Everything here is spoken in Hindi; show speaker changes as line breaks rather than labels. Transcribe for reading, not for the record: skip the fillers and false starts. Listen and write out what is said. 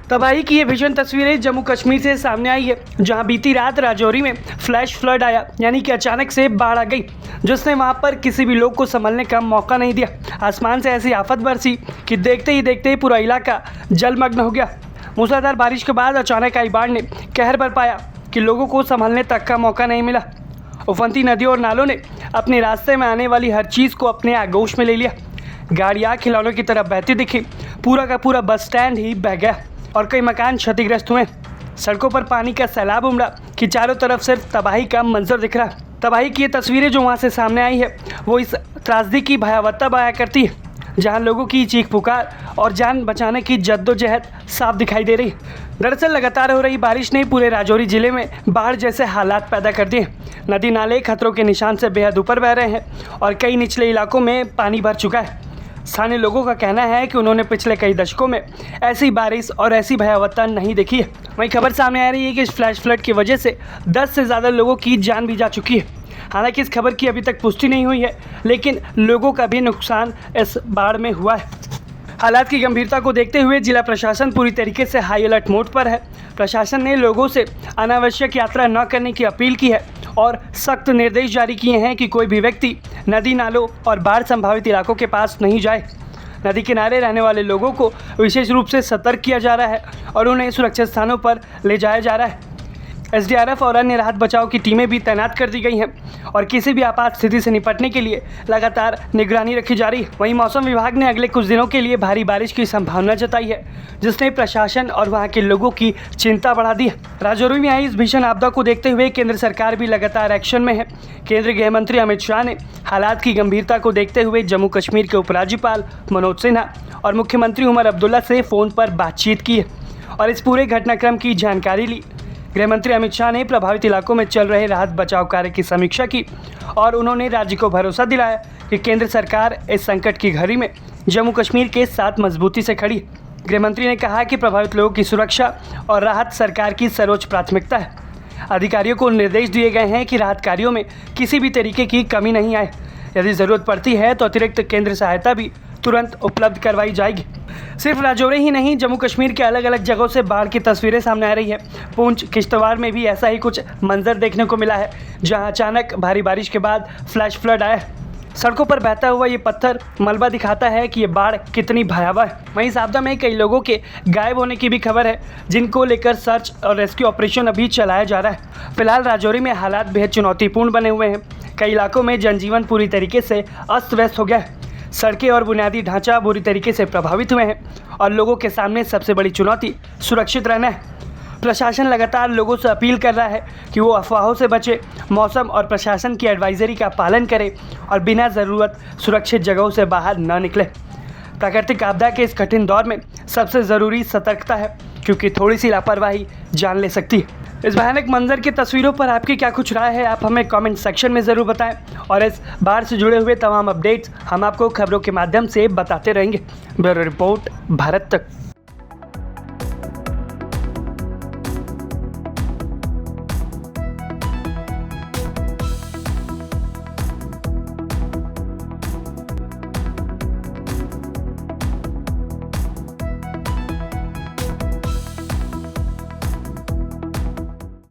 तबाही की ये भीषण तस्वीरें जम्मू कश्मीर से सामने आई है, जहां बीती रात राजौरी में फ्लैश फ्लड आया, यानी कि अचानक से बाढ़ आ गई, जिसने वहां पर किसी भी लोग को संभलने का मौका नहीं दिया। आसमान से ऐसी आफत बरसी कि देखते ही पूरा इलाका जलमग्न हो गया। मूसलाधार बारिश के बाद अचानक आई बाढ़ ने कहर बरपाया कि लोगों को संभलने तक का मौका नहीं मिला। उफनती नदियों और नालों ने अपने रास्ते में आने वाली हर चीज़ को अपने आगोश में ले लिया। गाड़ियाँ खिलौनों की तरफ बहती दिखी, पूरा का पूरा बस स्टैंड ही बह गया और कई मकान क्षतिग्रस्त हुए। सड़कों पर पानी का सैलाब उमड़ा कि चारों तरफ सिर्फ तबाही का मंजर दिख रहा। तबाही की ये तस्वीरें जो वहाँ से सामने आई है, वो इस त्रासदी की भयावहता बयां करती है, जहाँ लोगों की चीख पुकार और जान बचाने की जद्दोजहद साफ दिखाई दे रही। दरअसल लगातार हो रही बारिश ने पूरे राजौरी जिले में बाढ़ जैसे हालात पैदा कर दिए। नदी नाले खतरों के निशान से बेहद ऊपर बह रहे हैं और कई निचले इलाकों में पानी भर चुका है। स्थानीय लोगों का कहना है कि उन्होंने पिछले कई दशकों में ऐसी बारिश और ऐसी भयावहता नहीं देखी है। वहीं खबर सामने आ रही है कि इस फ्लैश फ्लड की वजह से 10 से ज़्यादा लोगों की जान भी जा चुकी है। हालांकि इस खबर की अभी तक पुष्टि नहीं हुई है, लेकिन लोगों का भी नुकसान इस बाढ़ में हुआ है। हालात की गंभीरता को देखते हुए जिला प्रशासन पूरी तरीके से हाई अलर्ट मोड पर है। प्रशासन ने लोगों से अनावश्यक यात्रा न करने की अपील की है और सख्त निर्देश जारी किए हैं कि कोई भी व्यक्ति नदी नालों और बाढ़ संभावित इलाकों के पास नहीं जाए। नदी किनारे रहने वाले लोगों को विशेष रूप से सतर्क किया जा रहा है और उन्हें सुरक्षित स्थानों पर ले जाया जा रहा है। एसडीआरएफ और अन्य राहत बचाव की टीमें भी तैनात कर दी गई हैं और किसी भी आपात स्थिति से निपटने के लिए लगातार निगरानी रखी जा रही है। वहीं मौसम विभाग ने अगले कुछ दिनों के लिए भारी बारिश की संभावना जताई है, जिसने प्रशासन और वहां के लोगों की चिंता बढ़ा दी है। राजौरी में आई इस भीषण आपदा को देखते हुए केंद्र सरकार भी लगातार एक्शन में है। केंद्रीय गृह मंत्री अमित शाह ने हालात की गंभीरता को देखते हुए जम्मू कश्मीर के उपराज्यपाल मनोज सिन्हा और मुख्यमंत्री उमर अब्दुल्ला से फ़ोन पर बातचीत की है और इस पूरे घटनाक्रम की जानकारी ली। गृहमंत्री अमित शाह ने प्रभावित इलाकों में चल रहे राहत बचाव कार्य की समीक्षा की और उन्होंने राज्य को भरोसा दिलाया कि केंद्र सरकार इस संकट की घड़ी में जम्मू कश्मीर के साथ मजबूती से खड़ी। गृहमंत्री ने कहा कि प्रभावित लोगों की सुरक्षा और राहत सरकार की सर्वोच्च प्राथमिकता है। अधिकारियों को निर्देश दिए गए हैं कि राहत कार्यों में किसी भी तरीके की कमी नहीं आए। यदि ज़रूरत पड़ती है तो अतिरिक्त केंद्र सहायता भी तुरंत उपलब्ध करवाई जाएगी। सिर्फ राजौरी ही नहीं, जम्मू कश्मीर के अलग अलग जगहों से बाढ़ की तस्वीरें सामने आ रही है। पुंछ किश्तवाड़ में भी ऐसा ही कुछ मंजर देखने को मिला है, जहां अचानक भारी बारिश के बाद फ्लैश फ्लड आया। सड़कों पर बहता हुआ ये पत्थर मलबा दिखाता है कि ये बाढ़ कितनी भयावह है। वहीं इस आपदा में कई लोगों के गायब होने की भी खबर है, जिनको लेकर सर्च और रेस्क्यू ऑपरेशन अभी चलाया जा रहा है। फिलहाल राजौरी में हालात बेहद चुनौतीपूर्ण बने हुए हैं। कई इलाकों में जनजीवन पूरी तरीके से अस्त व्यस्त हो गया है। सड़कें और बुनियादी ढांचा बुरी तरीके से प्रभावित हुए हैं और लोगों के सामने सबसे बड़ी चुनौती सुरक्षित रहना है। प्रशासन लगातार लोगों से अपील कर रहा है कि वो अफवाहों से बचे, मौसम और प्रशासन की एडवाइजरी का पालन करें और बिना ज़रूरत सुरक्षित जगहों से बाहर न निकले। प्राकृतिक आपदा के इस कठिन दौर में सबसे ज़रूरी सतर्कता है, क्योंकि थोड़ी सी लापरवाही जान ले सकती है। इस भयानक मंजर की तस्वीरों पर आपकी क्या कुछ राय है, आप हमें कमेंट सेक्शन में ज़रूर बताएं और इस बाढ़ से जुड़े हुए तमाम अपडेट्स हम आपको खबरों के माध्यम से बताते रहेंगे। ब्यूरो रिपोर्ट, भारत तक।